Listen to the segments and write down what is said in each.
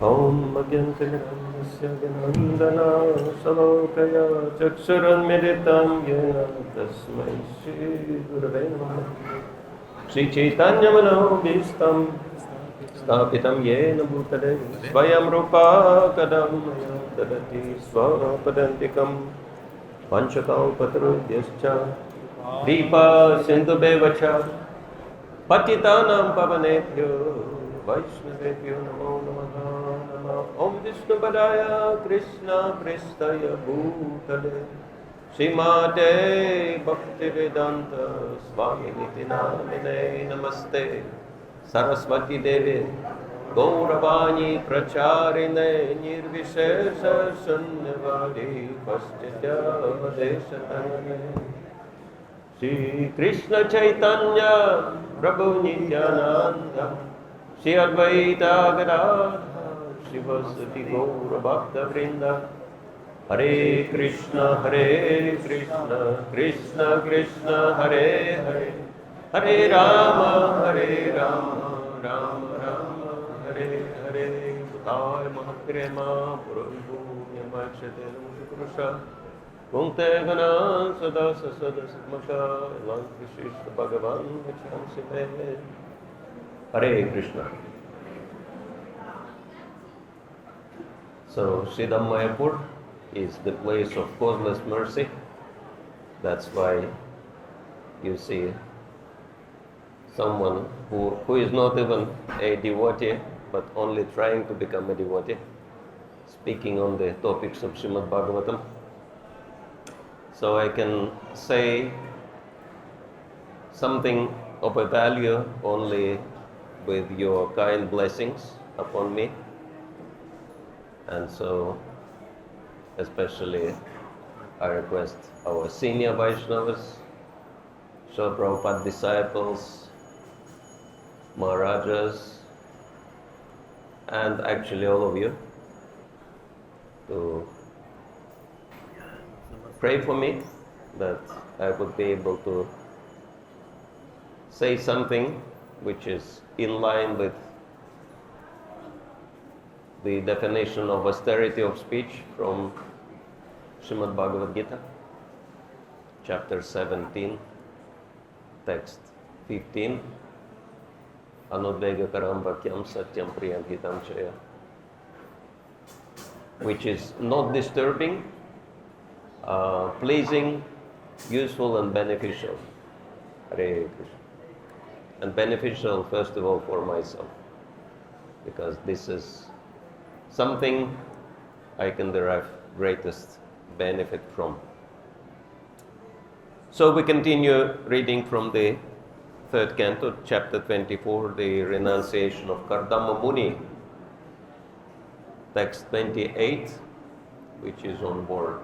Om Agyantimirandasya Ganandana Salokaya Chaksuranmiritam Yena Tasmai Shri Gurave Namaha Shri Chaitanya Manobhistam Stapitam Yena Bhutale Svayam Rupa Kadam Dadati Swapadantikam Panchakalpatarubhyascha Kripa Sindhubevacha Patitanam Pavanebhyo Vaishnavebhyo Namo Namaha Namaha Om Vishnu Padaya Krishna Prestaya Bhutale Srimate Bhaktivedanta Swami Niti Namine Namaste Saraswati Devi Gauravani Pracharine Nirvishesha Shunyavadi Paschitya Deshatane Shri Krishna Chaitanya Prabhu Nityananda Shri Advaita Gadadhar Shivasati Gaura Bhakta Vrinda Hare Krishna Krishna Krishna Hare Hare Hare Rama Rama Rama Hare Hare Bhutaya Mahaprema Purvanyamachate Namakrusha Kunte Gana Sada Sada Satmaka Lankvishishta Bhagavan Vachamsime Hare Krishna. So, Sridham Mayapur is the place of causeless mercy. That's why you see someone who is not even a devotee, but only trying to become a devotee, speaking on the topics of Srimad Bhagavatam. So I can say something of a value only with your kind blessings upon me. And so, especially, I request our senior Vaishnavas, Srila Prabhupada disciples, Maharajas, and actually all of you to pray for me that I would be able to say something which is in line with the definition of austerity of speech from Srimad Bhagavad Gita, chapter 17, text 15, Anudvegakaram Vakyam Satyam Priyam Hitam Chaya, which is not disturbing, pleasing, useful and beneficial. Hare Krishna. And beneficial first of all for myself, because this is something I can derive greatest benefit from. So we continue reading from the third canto, chapter 24, the renunciation of Cardinal Mooney, text 28, which is on board.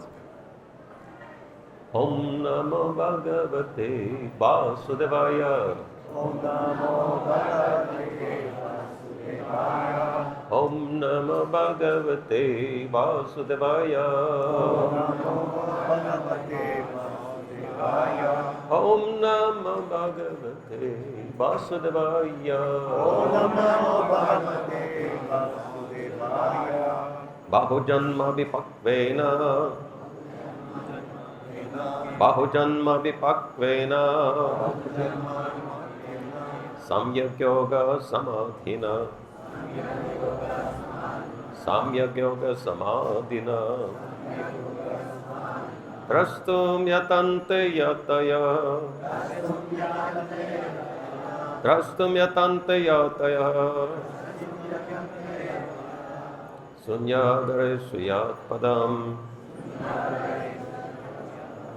Om Namo Bhagavate Vasudevaya. Om Namo Bhagavate Vasudevaya. Om Namo Bhagavate Vasudevaya. Om Namo Bhagavate Vasudevaya. Om Namo Bhagavate Vasudevaya. Bahu-janma-vipakvena. Bahu-janma-vipakvena. Samyak-yoga samadhina. Samyak-yoga samadhina. Drastum yatante yataya. Drastum yatante yataya. Sunyagare suyat padam.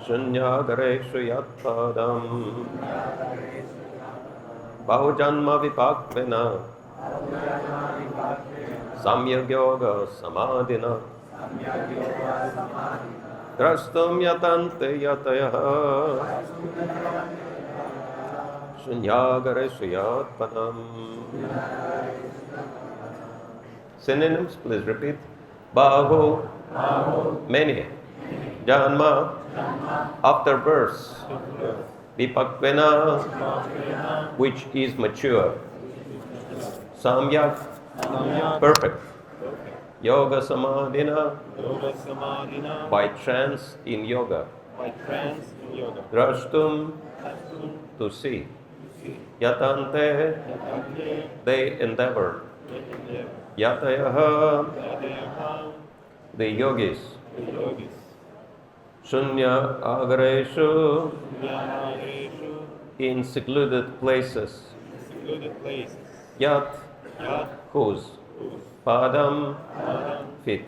Sunyagare suyat padam. Bahu-janma-vipakvena. Samyak-yoga samadhina. Drastum yatante yataya. Sunyagare suyat padam. Synonyms, please repeat. Bahu, many. Janma, after birth. Vipakvena, which is mature. Samyak, perfect. yoga samadhina, yoga samadhina, by trance in yoga, by trance in yoga. drashtum, to see. Yatante, Yatante, they endeavor. endeavor. Yatayaha, Yatayaha, the yogis. the yogis. Shunya agareshu, Jnanareshu, in secluded places. secluded places. Yat, Yat, whose? whose Padam, Padam, feet.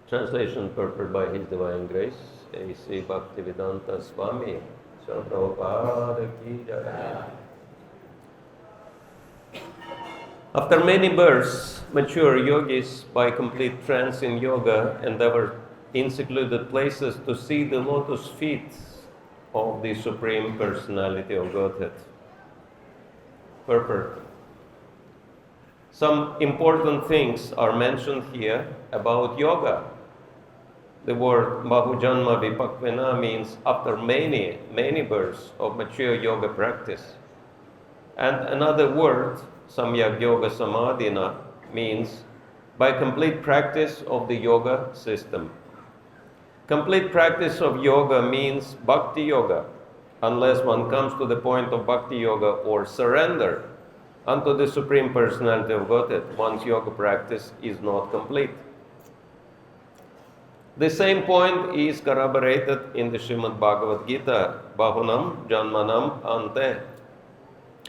Translation purported by His Divine Grace, A.C. Bhaktivedanta Swami, Srila Prabhupada ki jai. After many births, mature yogis by complete trance in yoga endeavor in secluded places to see the lotus feet of the Supreme Personality of Godhead. Purport. Some important things are mentioned here about yoga. The word bahu-janma-vipakvena means after many, many births of mature yoga practice. And another word, samyak yoga samadhina, means by complete practice of the yoga system. Complete practice of yoga means bhakti-yoga, unless one comes to the point of bhakti-yoga or surrender unto the Supreme Personality of Godhead, one's yoga practice is not complete. The same point is corroborated in the Srimad Bhagavad Gita, Bahunam Janmanam Ante.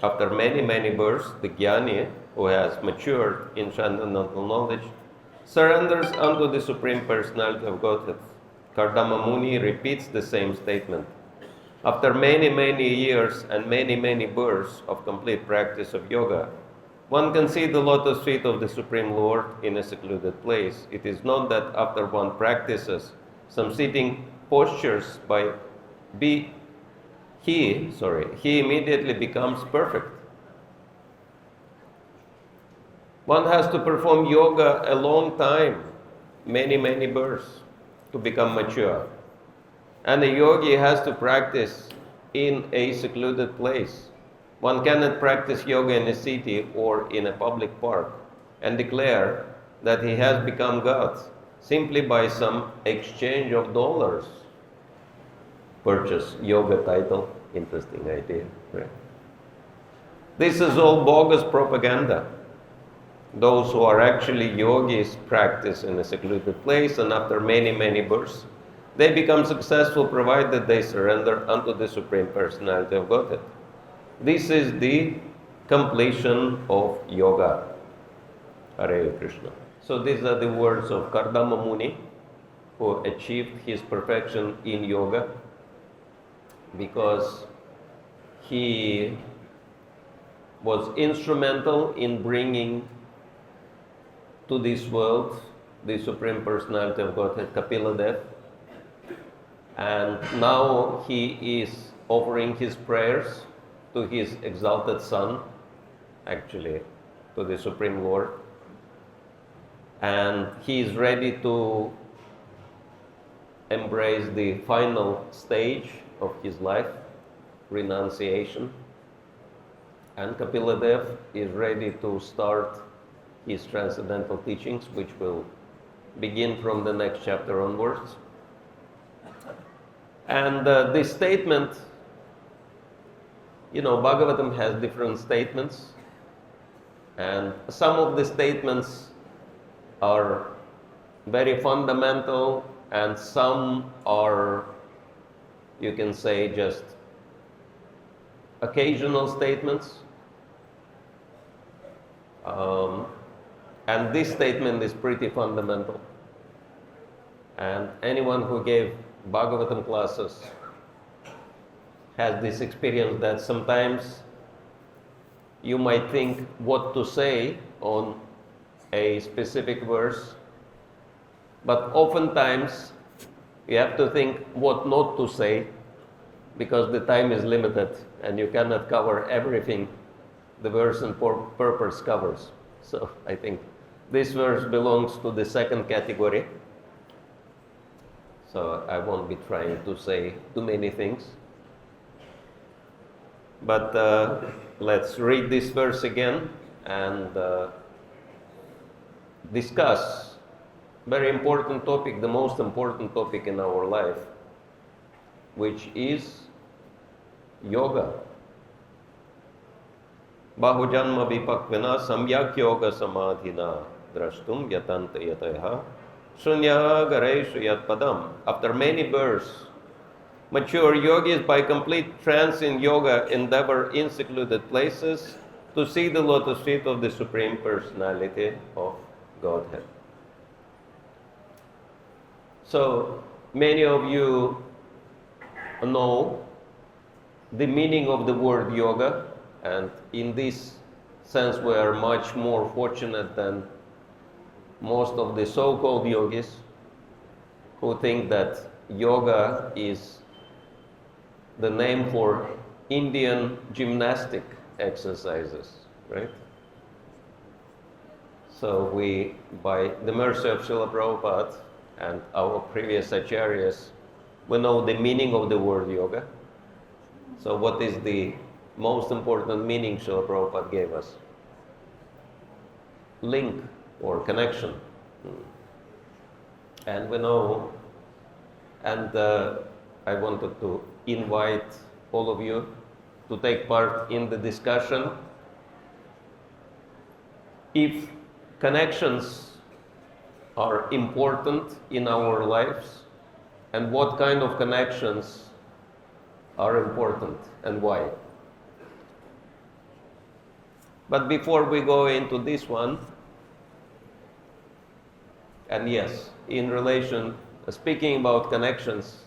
After many, many births, the jnani, who has matured in transcendental knowledge, surrenders unto the Supreme Personality of Godhead. Cardinal Mooney repeats the same statement. After many, many years and many, many births of complete practice of yoga, one can see the lotus feet of the Supreme Lord in a secluded place. It is not that after one practices some sitting postures he immediately becomes perfect. One has to perform yoga a long time, many, many births, to become mature. And a yogi has to practice in a secluded place. One cannot practice yoga in a city or in a public park and declare that he has become God simply by some exchange of dollars. Purchase yoga title, interesting idea, right? This is all bogus propaganda. Those who are actually yogis practice in a secluded place, and after many, many births, they become successful provided they surrender unto the Supreme Personality of Godhead. This is the completion of yoga. Hare Krishna. So these are the words of Cardinal Mooney, who achieved his perfection in yoga because he was instrumental in bringing to this world the Supreme Personality of Godhead, Kapila Dev. And now he is offering his prayers to his exalted son, actually to the Supreme Lord. And he is ready to embrace the final stage of his life, renunciation. And Kapila Dev is ready to start his transcendental teachings, which will begin from the next chapter onwards. And this statement, Bhagavatam has different statements, and some of the statements are very fundamental, and some are, you can say, just occasional statements. And this statement is pretty fundamental. And anyone who gave Bhagavatam classes has this experience that sometimes you might think what to say on a specific verse, but oftentimes you have to think what not to say because the time is limited and you cannot cover everything the verse and purpose covers. So I think this verse belongs to the second category. So I won't be trying to say too many things. But let's read this verse again and discuss very important topic, the most important topic in our life, which is yoga. Bahu-janma-vipakvena samyak yoga samadhina drashtum yatanta yataha shunya gareshu yat padam. After many births, mature yogis by complete trance in yoga endeavor in secluded places to see the lotus feet of the Supreme Personality of Godhead. So, many of you know the meaning of the word yoga, and in this sense we are much more fortunate than most of the so-called yogis who think that yoga is the name for Indian gymnastic exercises, right? So we, by the mercy of Srila Prabhupada and our previous acharyas, we know the meaning of the word yoga. So what is the most important meaning Srila Prabhupada gave us? Link or connection. And we know, and I wanted to invite all of you to take part in the discussion. If connections are important in our lives, and what kind of connections are important and why. But before we go into this one, and yes, in relation, speaking about connections,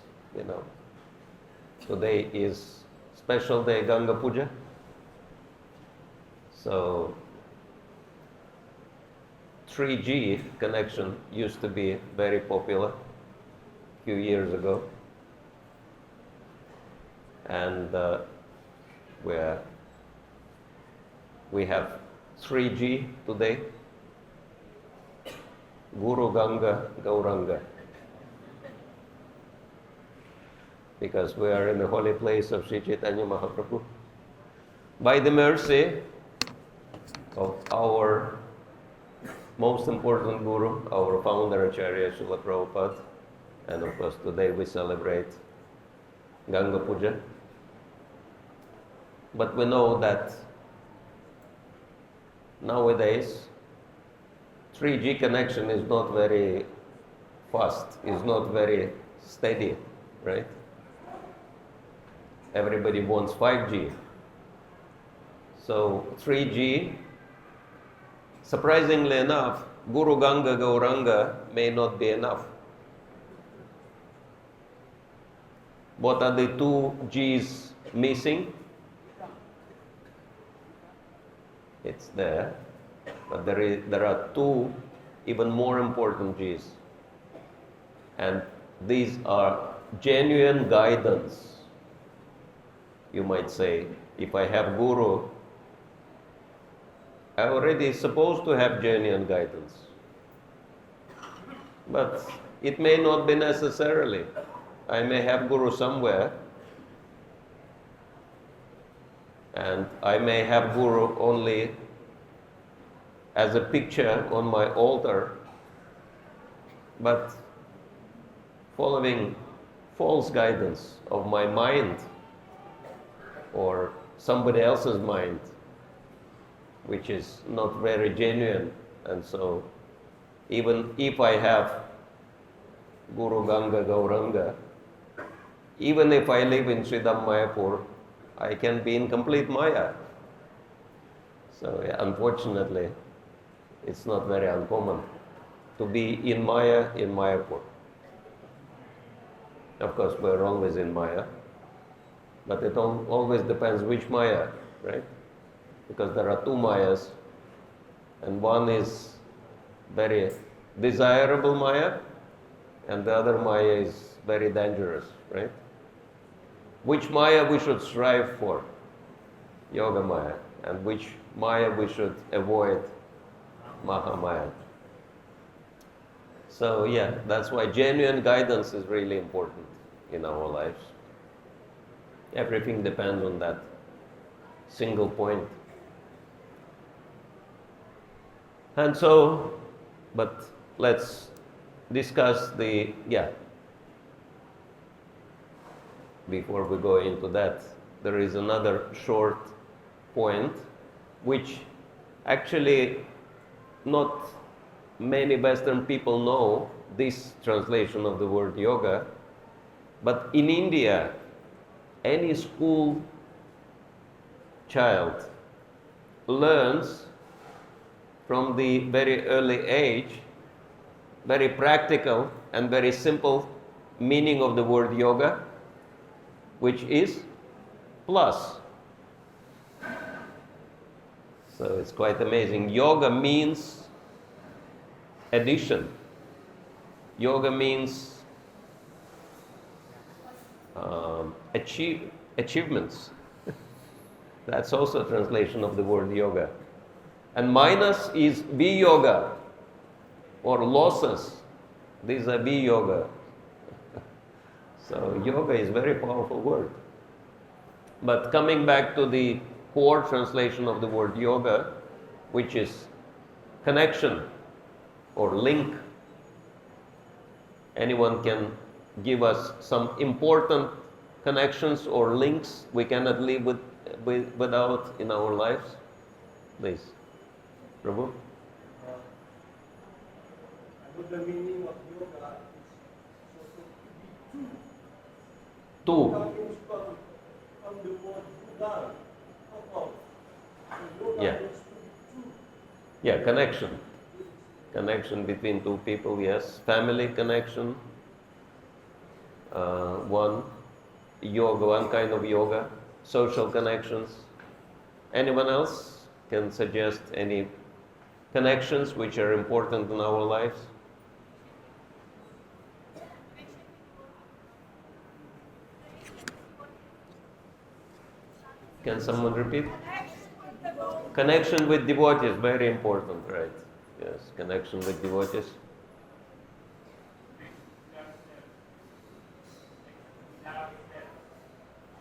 today is special day Ganga Puja. So 3G connection used to be very popular a few years ago. And we have 3G today. Guru Ganga Gauranga. Because we are in the holy place of Sri Chaitanya Mahaprabhu. By the mercy of our most important Guru, our founder Acharya Srila Prabhupada, and of course today we celebrate Ganga Puja. But we know that nowadays 3G connection is not very fast, is not very steady, right? Everybody wants 5G. So 3G, surprisingly enough, Guru Ganga Gauranga may not be enough. What are the two G's missing? It's there, but there are two even more important G's. And these are genuine guidance. You might say, if I have Guru, I already supposed to have genuine guidance. But it may not be necessarily. I may have Guru somewhere, and I may have Guru only as a picture on my altar, but following false guidance of my mind or somebody else's mind, which is not very genuine. And so even if I have Guru Ganga Gauranga, even if I live in Sridham Mayapur, I can be in complete Maya. So yeah, unfortunately, it's not very uncommon to be in Maya in Mayapur. Of course, we're always in Maya, but it always depends which Maya, right? Because there are two Mayas, and one is very desirable Maya, and the other Maya is very dangerous, right? Which Maya we should strive for? Yoga Maya. And which Maya we should avoid? Mahamaya. So yeah, that's why genuine guidance is really important in our lives. Everything depends on that single point. And so, But let's discuss before we go into that, there is another short point which actually not many Western people know this translation of the word yoga, but in India, any school child learns from the very early age very practical and very simple meaning of the word yoga, which is plus. So it's quite amazing. Yoga means addition. Yoga means achievements. That's also a translation of the word yoga. And minus is viyoga or losses. These are viyoga. So yoga is a very powerful word. But coming back to the core translation of the word yoga, which is connection or link. Anyone can give us some important connections or links we cannot live without in our lives? Please. Prabhu? The meaning of yoga is Two. yoga means from the word Buddha. Yoga Yeah. means to be two. Yeah, connection. Connection between two people, yes. Family connection. One yoga, one kind of yoga. Social connections. Anyone else can suggest any connections which are important in our lives? Can someone repeat? Connection with devotees, very important, right? Yes, connection with devotees.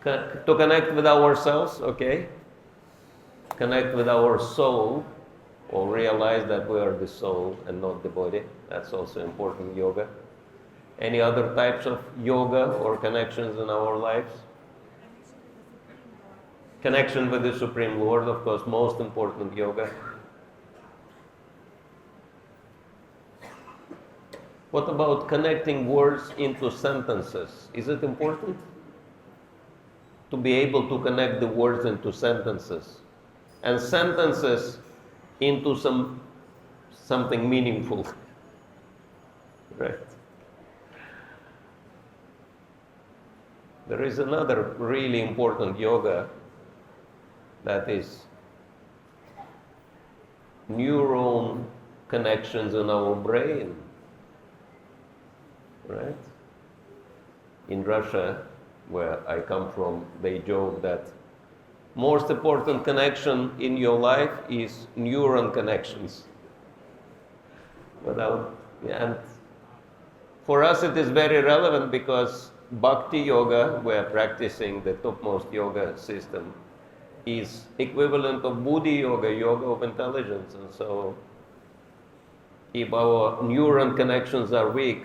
To connect with ourselves, okay? Connect with our soul, or realize that we are the soul and not the body. That's also important yoga. Any other types of yoga or connections in our lives? Connection with the Supreme Lord, of course, most important yoga. What about connecting words into sentences? Is it important to be able to connect the words into sentences and sentences into something meaningful? Right. There is another really important yoga, that is neuron connections in our brain, right? In Russia, where I come from, they joke that most important connection in your life is neuron connections. And for us it is very relevant because Bhakti-yoga, we are practicing the topmost yoga system, is equivalent of Buddhi-yoga, yoga of intelligence. And so if our neuron connections are weak,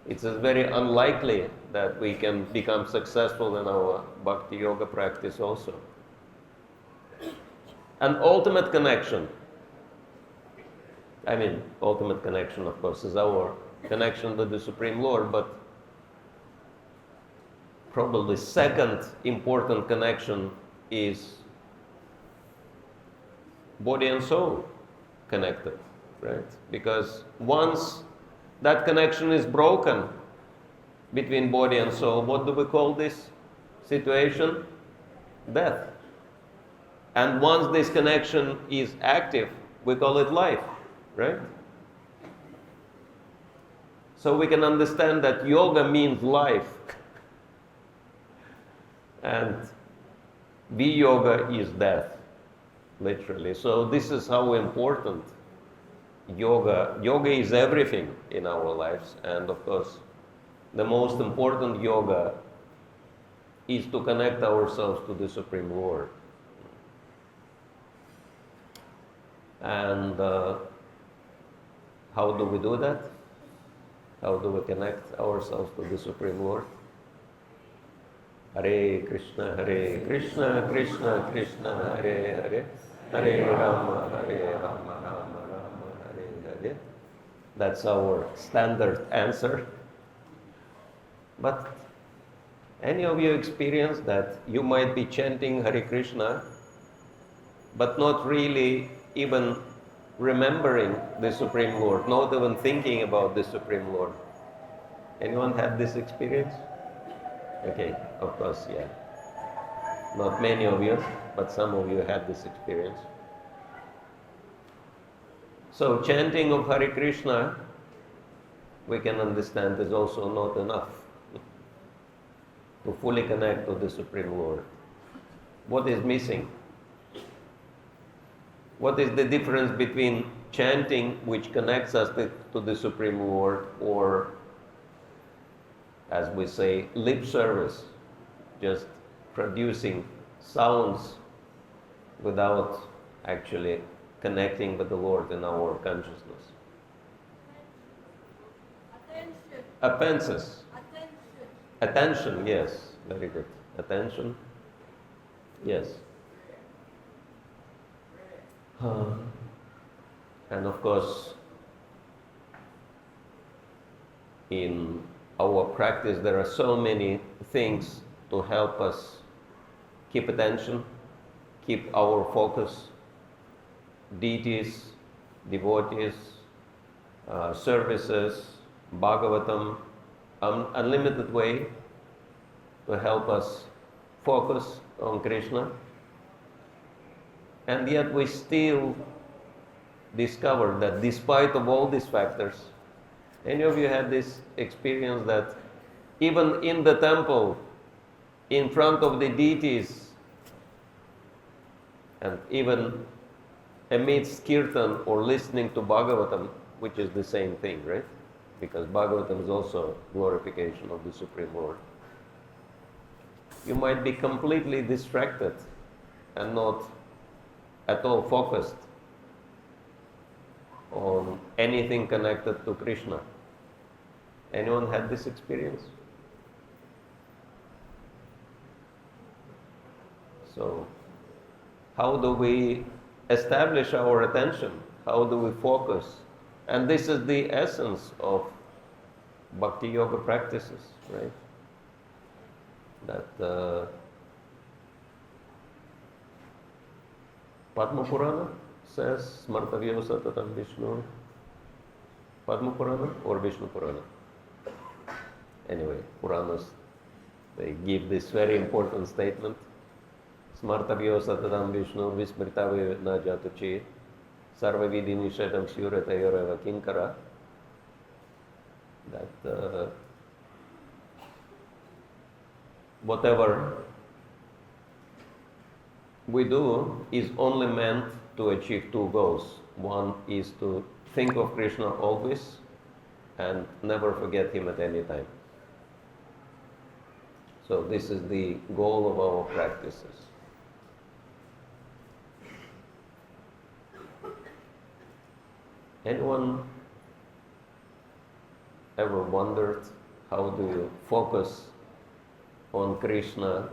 it's very unlikely that we can become successful in our Bhakti-yoga practice also. And ultimate connection, ultimate connection, of course, is our connection with the Supreme Lord, but probably second important connection is body and soul connected, right? Because once that connection is broken between body and soul, what do we call this situation? Death. And once this connection is active, we call it life, right? So we can understand that yoga means life. And viyoga is death, literally. So this is how important yoga is everything in our lives. And of course, the most important yoga is to connect ourselves to the Supreme Lord. And how do we do that? How do we connect ourselves to the Supreme Lord? Hare Krishna, Krishna Krishna, Hare Hare, Hare Rama, Rama Rama, Hare Hare. That's our standard answer. But any of you experience that you might be chanting Hare Krishna, but not really even remembering the Supreme Lord, not even thinking about the Supreme Lord? Anyone had this experience? Okay, of course, yeah. Not many of you, but some of you had this experience. So chanting of Hare Krishna, we can understand, is also not enough to fully connect to the Supreme Lord. What is missing? What is the difference between chanting, which connects us to the Supreme Lord, or, as we say, lip service, just producing sounds without actually connecting with the Lord in our consciousness? Offenses. Attention, yes, very good. Attention, yes. And of course, in our practice, there are so many things to help us keep attention, keep our focus. Deities, devotees, services, Bhagavatam, unlimited way to help us focus on Krishna. And yet we still discover that despite of all these factors, any of you had this experience that even in the temple, in front of the deities, and even amidst kirtan or listening to Bhagavatam, which is the same thing, right? Because Bhagavatam is also glorification of the Supreme Lord. You might be completely distracted and not at all focused on anything connected to Krishna. Anyone had this experience? So, how do we establish our attention? How do we focus? And this is the essence of Bhakti-yoga practices, right? That Padma Purana says, Smartavyo Satatam Vishnu. Padma Purana or Vishnu Purana? Anyway, Puranas, they give this very important statement. Smartavyo Satatam Vishnu Vismritavyo na jatuchi Sarva Vidhi Nishedam Syurata Yoreva Kinkara. That whatever we do is only meant to achieve two goals. One is to think of Krishna always and never forget him at any time. So this is the goal of our practices. Anyone ever wondered how do you focus on Krishna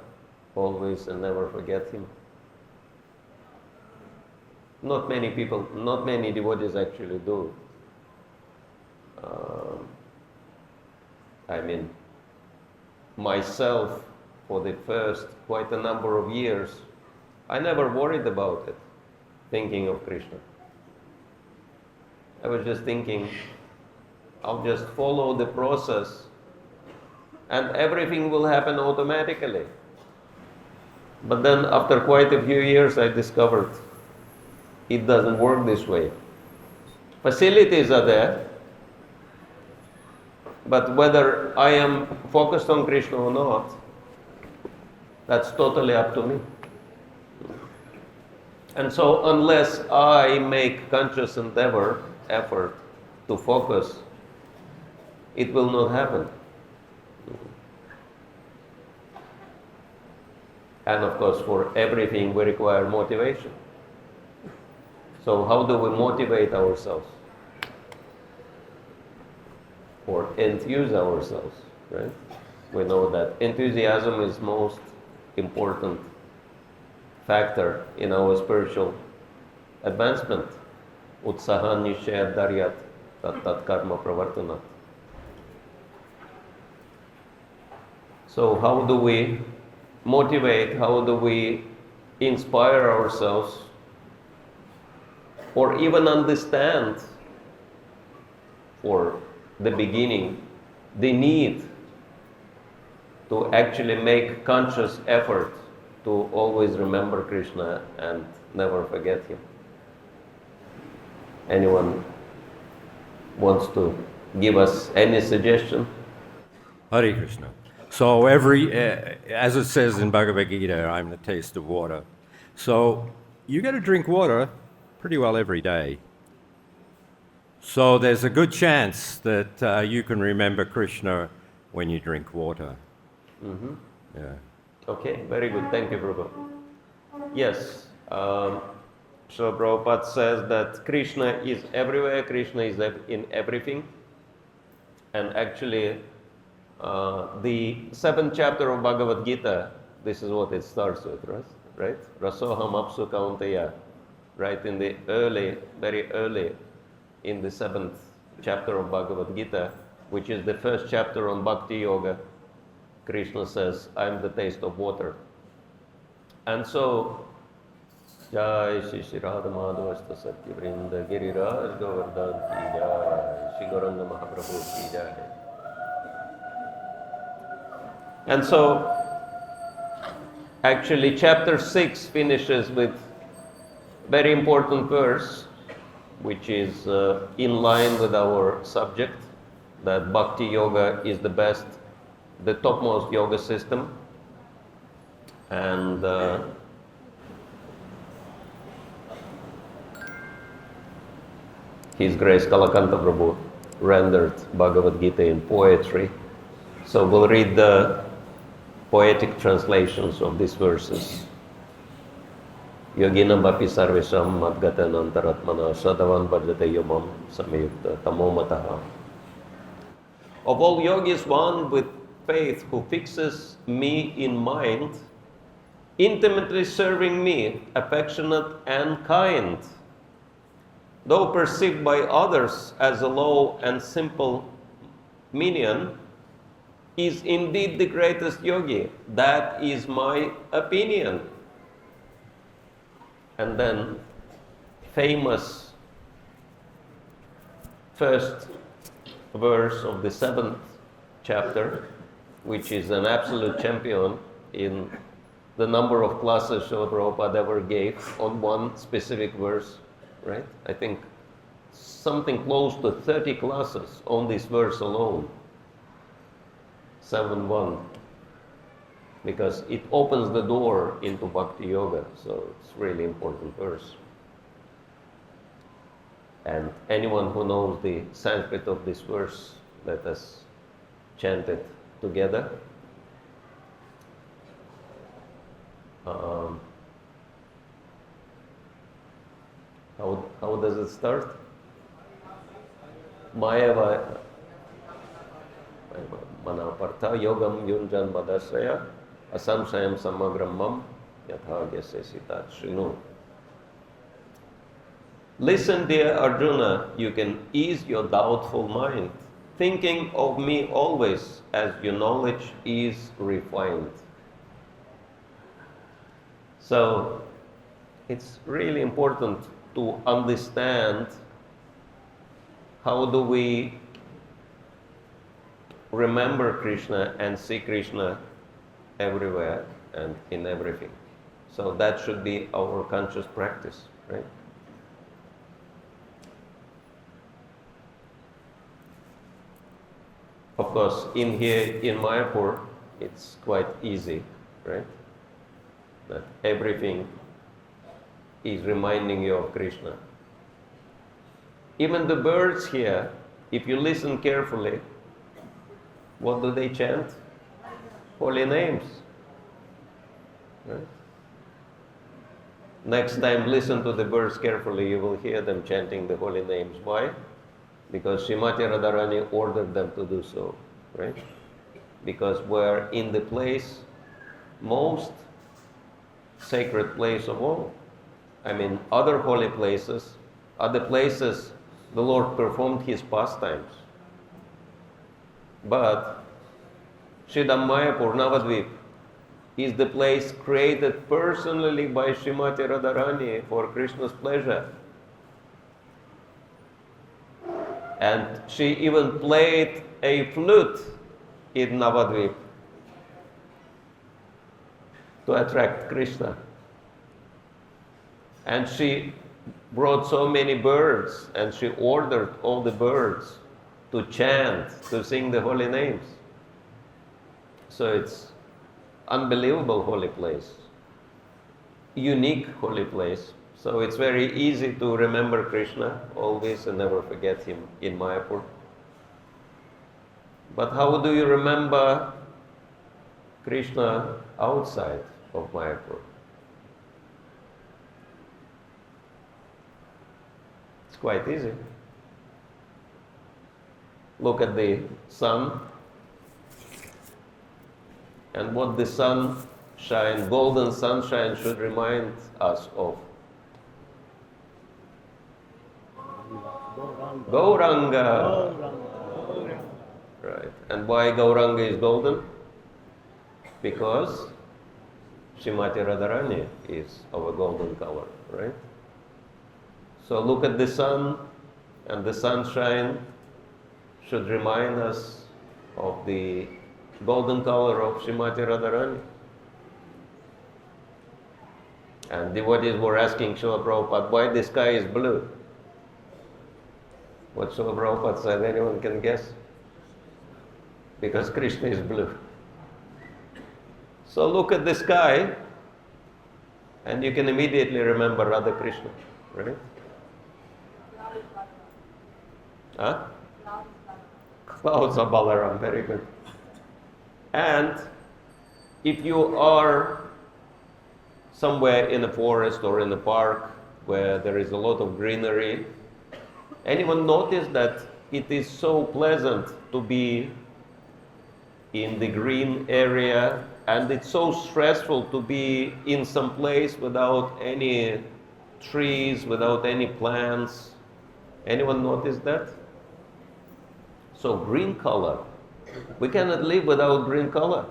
always and never forget him? Not many people, not many devotees actually do. I mean, myself, for the first quite a number of years, I never worried about it, thinking of Krishna. I was just thinking, I'll just follow the process and everything will happen automatically. But then after quite a few years, I discovered it doesn't work this way. Facilities are there, but whether I am focused on Krishna or not, that's totally up to me. And so unless I make conscious effort to focus, it will not happen. And of course, for everything we require motivation. So how do we motivate ourselves? or enthuse ourselves, right? We know that enthusiasm is most important factor in our spiritual advancement. Utsaha nishaya daryat tat karma pravartanat. So how do we motivate, how do we inspire ourselves, or even understand for the beginning the need to actually make conscious effort to always remember Krishna and never forget him? Anyone wants to give us any suggestion? Hare Krishna. So as it says in Bhagavad Gita, I'm the taste of water. So you got to drink water pretty well every day. So there's a good chance that you can remember Krishna when you drink water. Mm-hmm. Yeah. Okay, very good. Thank you, Prabhupada. Yes, Srila Prabhupada says that Krishna is everywhere, Krishna is in everything. And actually, the 7th chapter of Bhagavad Gita, this is what it starts with, right? Rasoham apsu kaunteya, right? In the very early, in the 7th chapter of Bhagavad Gita, which is the first chapter on Bhakti-yoga, Krishna says, I am the taste of water. And so, Jai Shri Radha Madhavasta Satya Vrinda Giriraj Govardhan Ki Jai, Shri Gauranga Mahaprabhu Ki Jai. And so, actually, chapter 6 finishes with very important verse, which is in line with our subject, that Bhakti-yoga is the topmost yoga system. And His Grace Kalakanta Prabhu rendered Bhagavad Gita in poetry. So we'll read the poetic translations of these verses. Yoginam api sarvesham madgatan antaratmana sadavan bhajate yomam samyukta tamomataha. Of all yogis, one with faith who fixes me in mind, intimately serving me, affectionate and kind, though perceived by others as a low and simple minion, is indeed the greatest yogi. That is my opinion. And then, famous first verse of the 7th chapter, which is an absolute champion in the number of classes Srila Prabhupada ever gave on one specific verse, right? I think something close to 30 classes on this verse alone. 7.1, because it opens the door into Bhakti-yoga, so it's really important verse. And anyone who knows the Sanskrit of this verse, let us chant it together. How does it start? Mayava Manapartha yogam yunjan madasraya asamsayam samagram yatha gyasesitat shrinu. Listen, dear Arjuna, you can ease your doubtful mind, thinking of me always as your knowledge is refined. So, it's really important to understand how do we remember Krishna and see Krishna everywhere and in everything. So that should be our conscious practice, right? Of course, in here in Mayapur, it's quite easy, right? That everything is reminding you of Krishna. Even the birds here, if you listen carefully, what do they chant? Holy names. Right? Next time, listen to the birds carefully, you will hear them chanting the holy names. Why? because Srimati Radharani ordered them to do so, right? Because we're in the place, most sacred place of all. I mean, other holy places, other places the Lord performed His pastimes. But Sridham Mayapur, Navadvip, is the place created personally by Srimati Radharani for Krishna's pleasure. And she even played a flute in Navadvip to attract Krishna. And she brought so many birds, and she ordered all the birds to chant, to sing the holy names. So it's unbelievable holy place, unique holy place. So it's very easy to remember Krishna always and never forget Him in Mayapur. But how do you remember Krishna outside of Mayapur? It's quite easy. Look at the sun, and what the sunshine, golden sunshine, should remind us of. Gauranga. Right. And why Gauranga is golden? Because Srimati Radharani is of a golden color, right? So look at the sun, and the sunshine should remind us of the golden color of Srimati Radharani. And devotees were asking Srila Prabhupada, why the sky is blue? What Srila Prabhupada said, anyone can guess? Because Krishna is blue. So look at the sky, and you can immediately remember Radha Krishna, right? Huh? Clouds of Balaram, very good. And if you are somewhere in a forest or in a park where there is a lot of greenery, anyone notice that it is so pleasant to be in the green area, and it's so stressful to be in some place without any trees, without any plants? Anyone notice that? So green color. We cannot live without green color.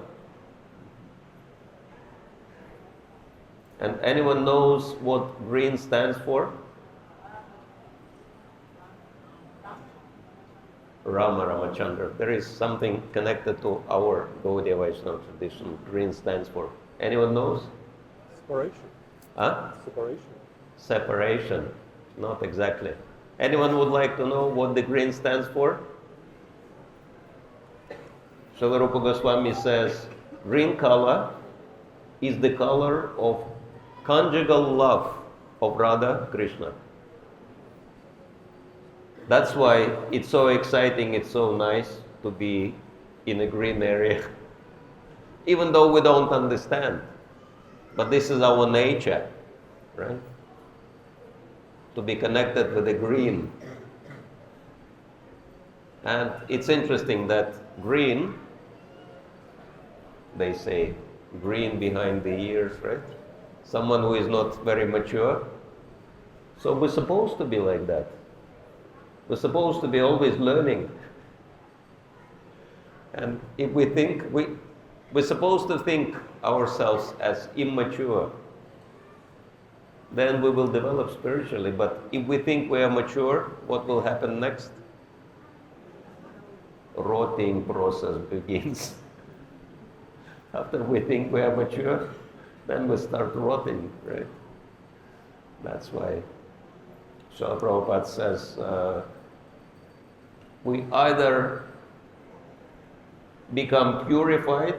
And anyone knows what green stands for? Rama Ramachandra. There is something connected to our Gaudiya Vaishnava tradition. Green stands for. Anyone knows? Separation. Huh? Separation. Separation. Not exactly. Anyone would like to know what the green stands for? Srila Rupa Goswami says, green color is the color of conjugal love of Radha Krishna. That's why it's so exciting, it's so nice to be in a green area, even though we don't understand. But this is our nature, right? To be connected with the green. And it's interesting that green, they say, green behind the ears, right? Someone who is not very mature. So we're supposed to be like that. We're supposed to be always learning. And if we think, we're supposed to think ourselves as immature, then we will develop spiritually. But if we think we are mature, what will happen next? Rotting process begins. After we think we are mature, then we start rotting, right? That's why Srila Prabhupada says, we either become purified,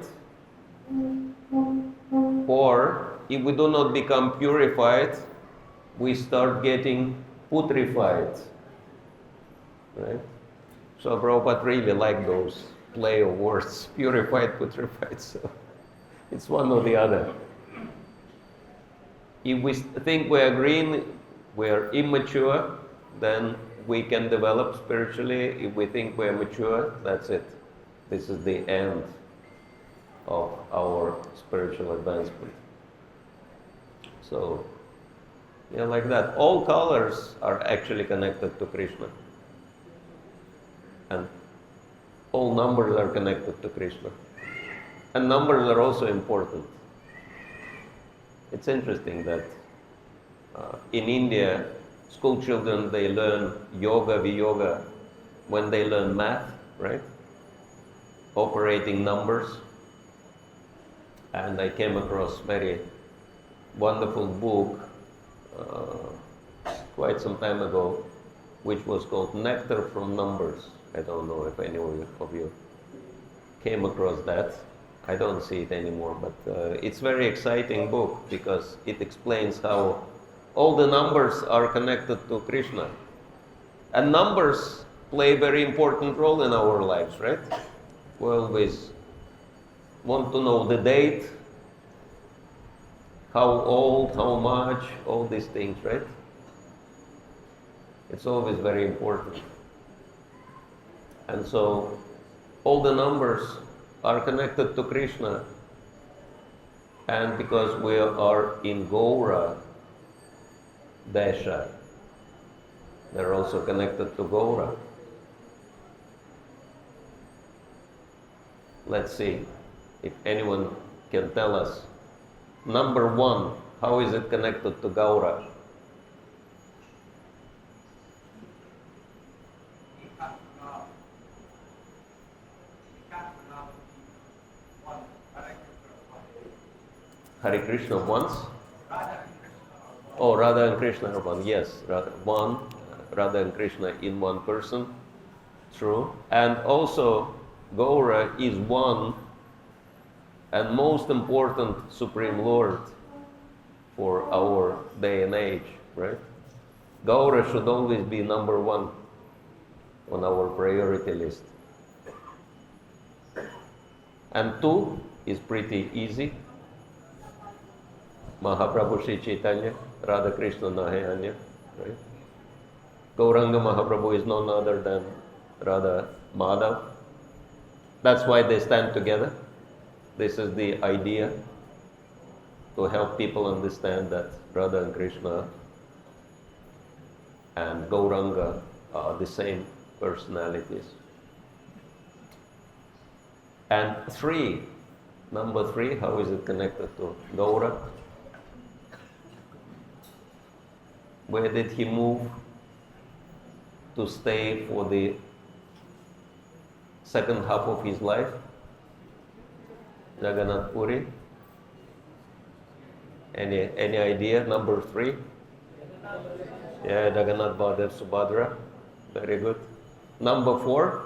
or if we do not become purified, we start getting putrefied, right? So Prabhupada really liked those play of words, purified, putrefied, so it's one or the other. If we think we are green, we are immature, then we can develop spiritually. If we think we're mature, that's it. This is the end of our spiritual advancement. So, yeah, like that. All colors are actually connected to Krishna. And all numbers are connected to Krishna. And numbers are also important. It's interesting that in India, school children, they learn yoga, viyoga when they learn math, right? Operating numbers. And I came across very wonderful book quite some time ago, which was called Nectar from Numbers. I don't know if any of you came across that. I don't see it anymore, but it's a very exciting book because it explains how all the numbers are connected to Krishna. And numbers play a very important role in our lives, right? We always want to know the date, how old, how much, all these things, right? It's always very important. And so all the numbers are connected to Krishna. And because we are in Gaura Desha, they're also connected to Gaura. Let's see if anyone can tell us. Number one, how is it connected to Gaura? Hare Krishna once? Oh, Radha and Krishna are one. Yes, Radha and Krishna in one person. True. And also, Gaura is one and most important Supreme Lord for our day and age, right? Gaura should always be number one on our priority list. And two is pretty easy. Mahaprabhu Sri Chaitanya, Radha Krishna Nahayanya, right? Gauranga Mahaprabhu is none other than Radha Madhav. That's why they stand together. This is the idea, to help people understand that Radha and Krishna and Gauranga are the same personalities. And number three, how is it connected to Gaura? Where did he move to stay for the second half of his life? Jagannath Puri. Any idea? Number three? Yeah, Jagannath Baladev Subhadra. Very good. Number four?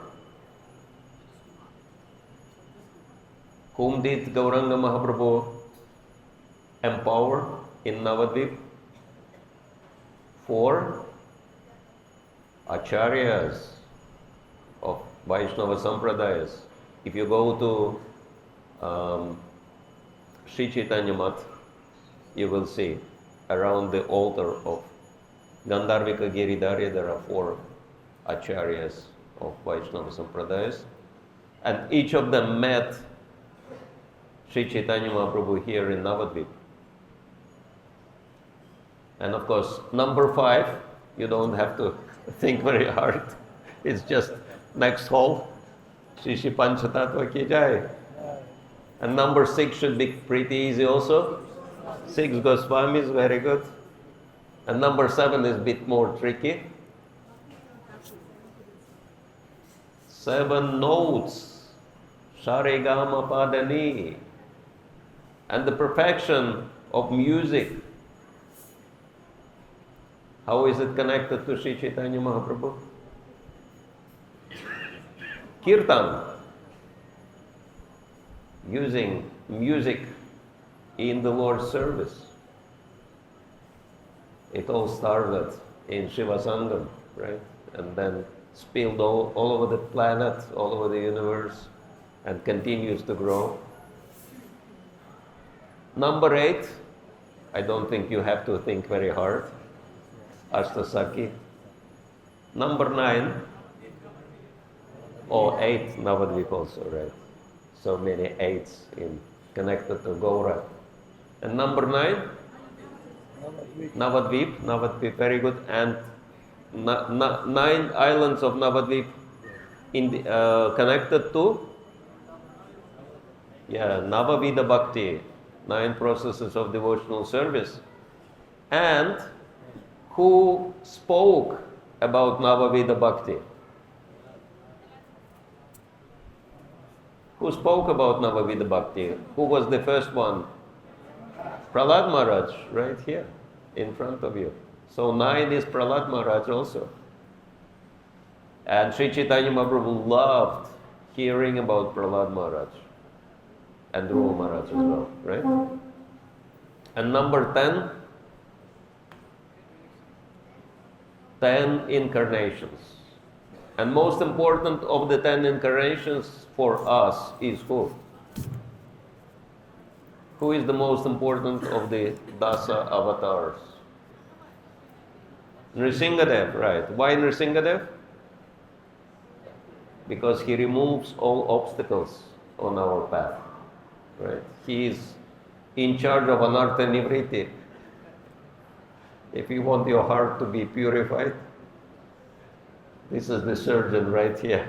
Whom did Gauranga Mahaprabhu empower in Navadvip? 4 acharyas of Vaishnava Sampradayas. If you go to Sri Chaitanya Math, you will see around the altar of Gandharvika Giridhari there are 4 acharyas of Vaishnava Sampradayas, and each of them met Sri Chaitanya Mahaprabhu here in Navadvip. And of course, number 5, you don't have to think very hard. It's just next hall, Shri Shri Panchatattva Ki Jai. And number 6 should be pretty easy also. 6 Goswamis, very good. And number 7 is a bit more tricky. 7 notes, Sharegama Padani. And the perfection of music. How is it connected to Sri Chaitanya Mahaprabhu? Kirtan. Using music in the Lord's service. It all started in Shiva Sangam, right? And then spilled all over the planet, all over the universe, and continues to grow. Number 8, I don't think you have to think very hard. Ashtasaki. Number 9, or 8, Navadvip also, right? So many 8s in connected to Gaura. And number 9, Navadvip, very good. And 9 islands of Navadvip connected to Navavida Bhakti, 9 processes of devotional service. And who spoke about Navavida Bhakti? Who spoke about Navavida Bhakti? Who was the first one? Prahlad Maharaj, right here, in front of you. So 9 is Prahlad Maharaj also. And Sri Chaitanya Mahaprabhu loved hearing about Prahlad Maharaj and Dhruva Maharaj as well, right? And number 10, 10 incarnations. And most important of the 10 incarnations for us is who? Who is the most important of the Dasa avatars? Nrsingadev, right. Why Nrsingadev? Because he removes all obstacles on our path, right? He is in charge of anartha nivriti. If you want your heart to be purified, this is the surgeon right here.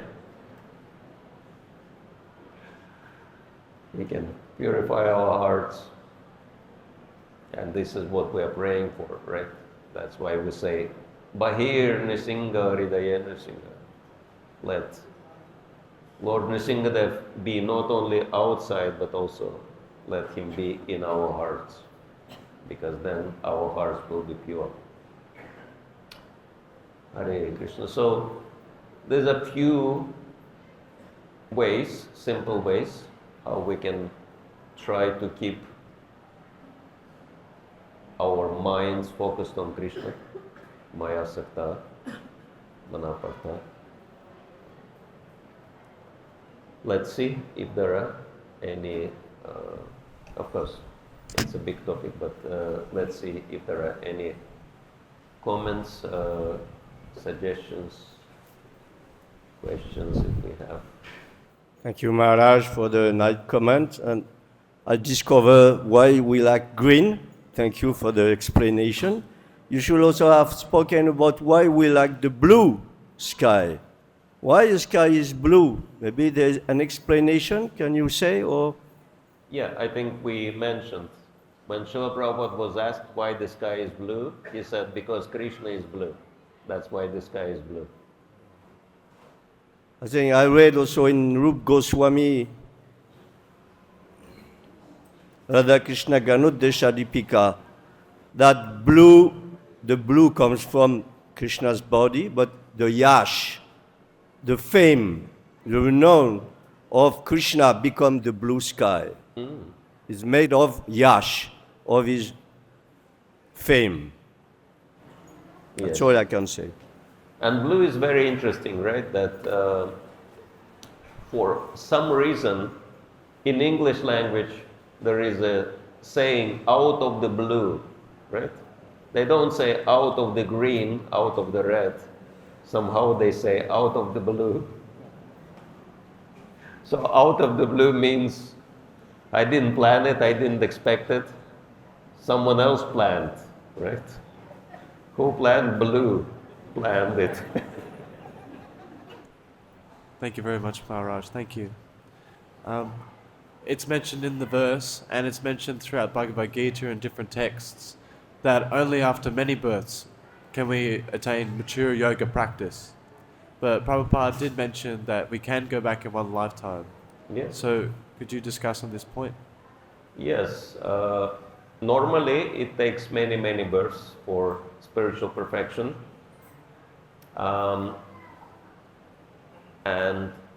He can purify our hearts. And this is what we are praying for, right? That's why we say, Bahir Nisinga Hridaya Nisinga. Let Lord Nrsingadev be not only outside, but also let him be in our hearts. Because then our hearts will be pure. Hare Krishna. So, there's a few ways, simple ways, how we can try to keep our minds focused on Krishna. Maya Sakta, Manapartha. Let's see if there are any, of course, it's a big topic, but let's see if there are any comments, suggestions, questions if we have. Thank you, Maharaj, for the nice comment. And I discover why we like green. Thank you for the explanation. You should also have spoken about why we like the blue sky. Why the sky is blue? Maybe there's an explanation, can you say? Or Yeah, I think we mentioned when Srila Prabhupada was asked why the sky is blue, he said because Krishna is blue. That's why the sky is blue. I think I read also in Rup Goswami, Radha and Krishna Ganuddesha Dipika, that blue, the blue comes from Krishna's body, but the yash, the fame, the renown of Krishna become the blue sky. It's made of yash, of his fame. That's Yes. all I can say. And blue is very interesting, right? That for some reason in English language there is a saying out of the blue, right? They don't say out of the green, out of the red. Somehow they say out of the blue. So out of the blue means I didn't plan it, I didn't expect it. Someone else planned, right? Who planned blue? Planned it. Thank you very much, Maharaj. Thank you. It's mentioned in the verse, and it's mentioned throughout Bhagavad Gita in different texts, that only after many births can we attain mature yoga practice. But Prabhupada did mention that we can go back in one lifetime. Yes. So could you discuss on this point? Yes. Normally it takes many, many births for spiritual perfection. And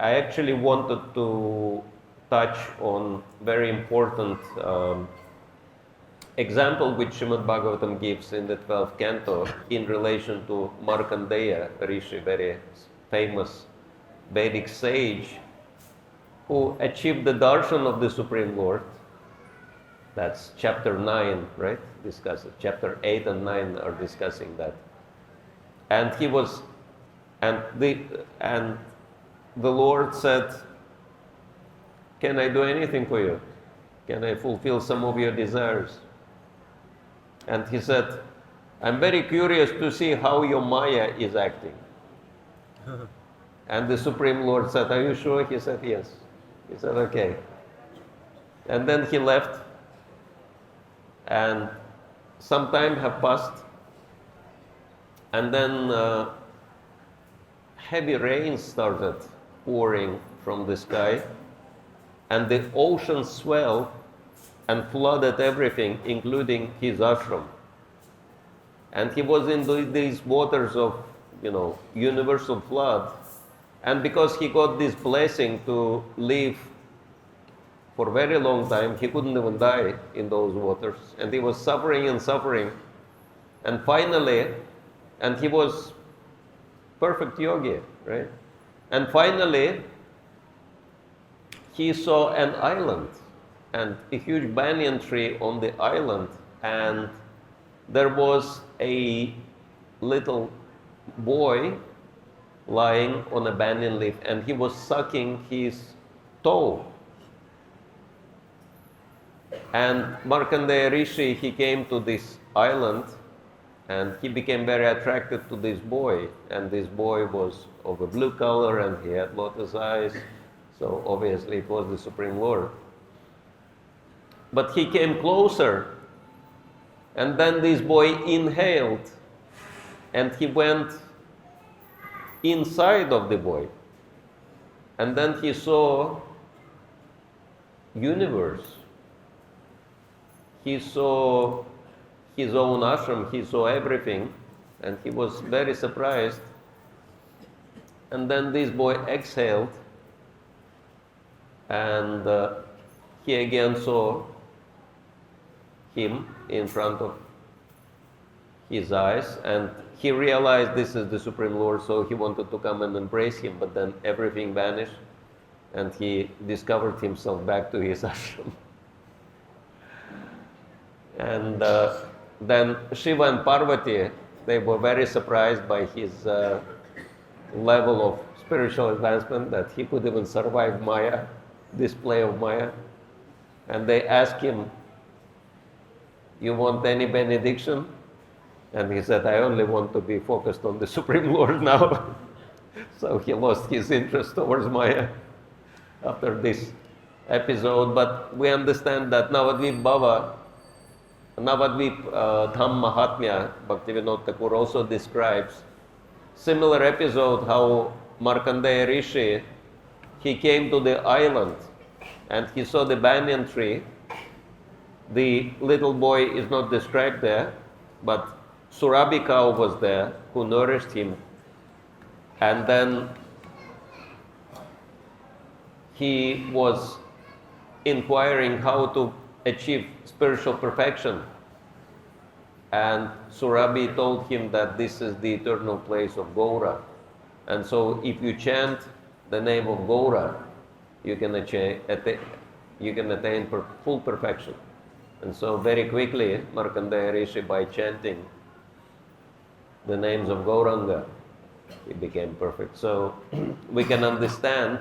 I actually wanted to touch on very important example which Srimad Bhagavatam gives in the 12th canto in relation to Markandeya Rishi, very famous Vedic sage who achieved the darshan of the Supreme Lord. That's chapter 9, right? Discuss it. Chapter 8 and 9 are discussing that. And he was And and the Lord said, "Can I do anything for you? Can I fulfill some of your desires?" And he said, "I'm very curious to see how your Maya is acting." And the Supreme Lord said, "Are you sure?" He said, "Yes." He said, "Okay." And then he left, and some time have passed, and then heavy rain started pouring from the sky, and the ocean swelled and flooded everything, including his ashram. And he was in these waters of, universal flood. And because he got this blessing to live for a very long time, he couldn't even die in those waters. And he was suffering and suffering. And finally, and he was perfect yogi, right? And finally, he saw an island and a huge banyan tree on the island, and there was a little boy lying on a banyan leaf, and he was sucking his toe. And Markandeya Rishi, he came to this island, and he became very attracted to this boy. And this boy was of a blue color, and he had lotus eyes, so obviously it was the Supreme Lord. But he came closer, and then this boy inhaled, and he went inside of the boy. And then he saw universe. He saw his own ashram, he saw everything, and he was very surprised. And then this boy exhaled, and he again saw him in front of his eyes, and he realized this is the Supreme Lord, so he wanted to come and embrace him, but then everything vanished, and he discovered himself back to his ashram. And then Shiva and Parvati, they were very surprised by his level of spiritual advancement, that he could even survive Maya, display of Maya. And they asked him, "You want any benediction?" And he said, "I only want to be focused on the Supreme Lord now." So he lost his interest towards Maya after this episode. But we understand that Navadvip Dham Mahatmya, Bhaktivinoda Thakur also describes similar episode, how Markandeya Rishi, he came to the island and he saw the banyan tree. The little boy is not described there, but Surabhi cow was there who nourished him. And then he was inquiring how to achieve spiritual perfection. And Surabhi told him that this is the eternal place of Gaura. And so if you chant the name of Gaura, you can attain full perfection. And so very quickly, Markandeya Rishi, by chanting the names of Gauranga, he became perfect. So we can understand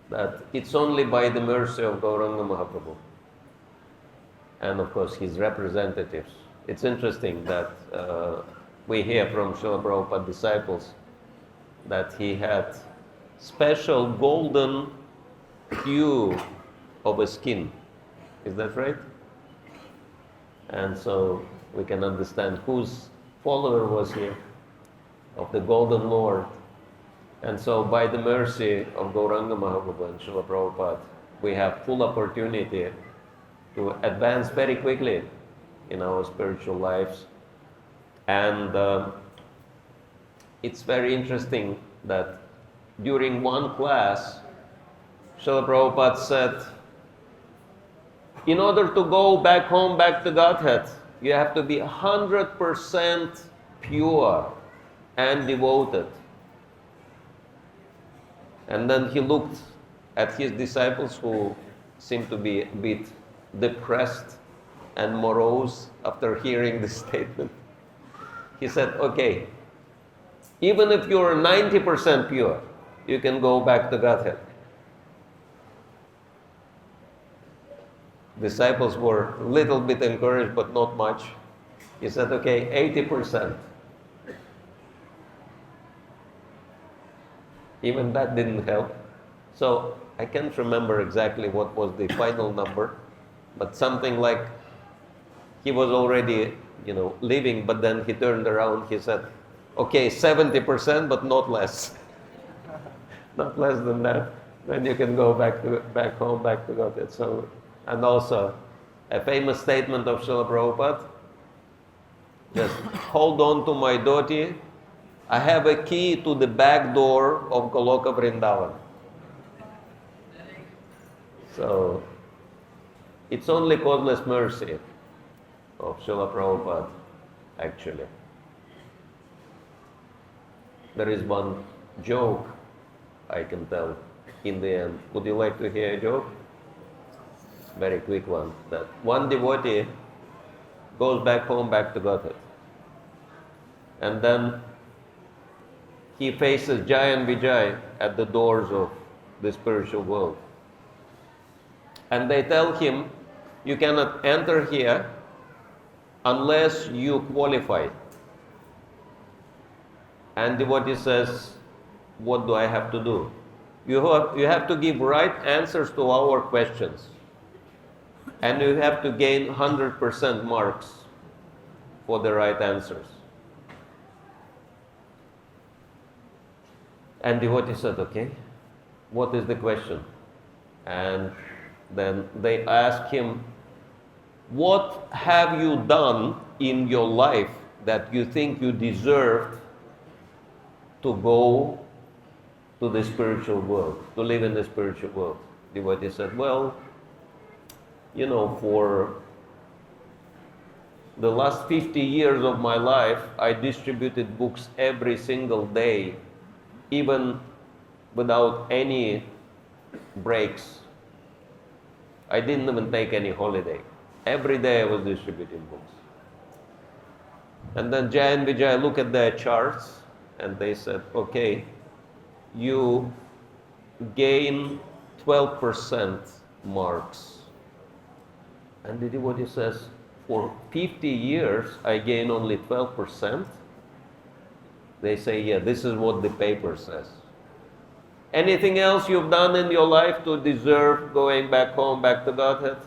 that it's only by the mercy of Gauranga Mahaprabhu and of course his representatives. It's interesting that we hear from Srila Prabhupada disciples that he had special golden hue of a skin. Is that right? And so we can understand whose follower was he, of the golden Lord. And so by the mercy of Gauranga Mahaprabhu and Srila Prabhupada, we have full opportunity to advance very quickly in our spiritual lives. And it's very interesting that during one class, Srila Prabhupada said, in order to go back home, back to Godhead, you have to be 100% pure and devoted. And then he looked at his disciples, who seemed to be a bit depressed and morose after hearing this statement. He said, okay, Even if you're 90% pure, you can go back to Godhead. Disciples were a little bit encouraged, but not much. He said, okay, 80%. Even that didn't help. So I can't remember exactly what was the final number, but something like he was already, leaving, but then he turned around, he said, okay, 70%, but not less. Not less than that. Then you can go back home, back to Godhead. So, and also, a famous statement of Srila Prabhupada, just hold on to my dhoti. I have a key to the back door of Goloka Vrindavan. So, it's only causeless mercy of Srila Prabhupada, actually. There is one joke I can tell in the end. Would you like to hear a joke? Very quick one. That one devotee goes back home, back to Godhead. And then he faces Jai and Vijay at the doors of the spiritual world. And they tell him, you cannot enter here unless you qualify. And devotee says, what do I have to do? You have to give right answers to our questions. And you have to gain 100% marks for the right answers. And devotee said, okay, what is the question? And then they ask him, what have you done in your life that you think you deserve to go to the spiritual world, to live in the spiritual world? Devotee said, well, for the last 50 years of my life, I distributed books every single day, even without any breaks. I didn't even take any holiday. Every day I was distributing books. And then Jai and Vijay look at their charts and they said, okay, you gain 12% marks. And the devotee says, for 50 years I gain only 12%. They say, yeah, this is what the paper says. Anything else you've done in your life to deserve going back home, back to Godhead?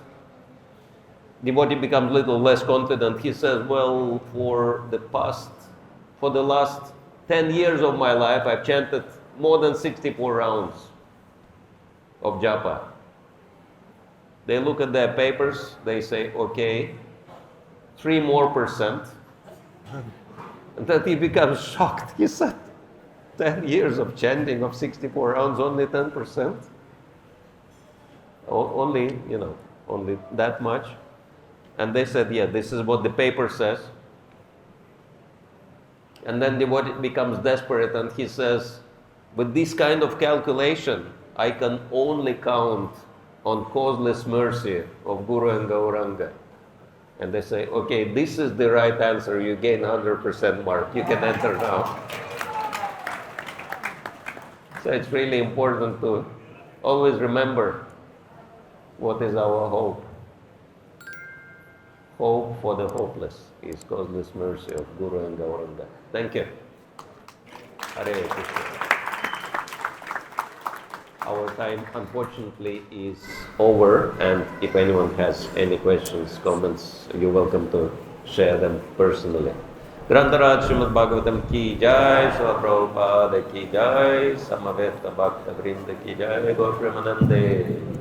Devotee becomes a little less confident. He says, well, for the last 10 years of my life, I've chanted more than 64 rounds of japa. They look at their papers, they say, okay, 3% more. And then he becomes shocked. He said, 10 years of chanting of 64 rounds, only 10%? Only that much? And they said, yeah, this is what the paper says. And then devotee becomes desperate and he says, with this kind of calculation, I can only count on causeless mercy of Guru and Gauranga. And they say, okay, this is the right answer. You gain 100% mark. You can enter now. So it's really important to always remember what is our hope. Hope for the hopeless is causeless mercy of Guru and Gauranga. Thank you. Hare Krishna. Our time, unfortunately, is over, and if anyone has any questions, comments, you're welcome to share them personally. Grantaraj Srimad Bhagavatam ki jai, Srila Prabhupada ki jai, Samaveta Bhakta Vrinda ki jai, Gaur Premanande.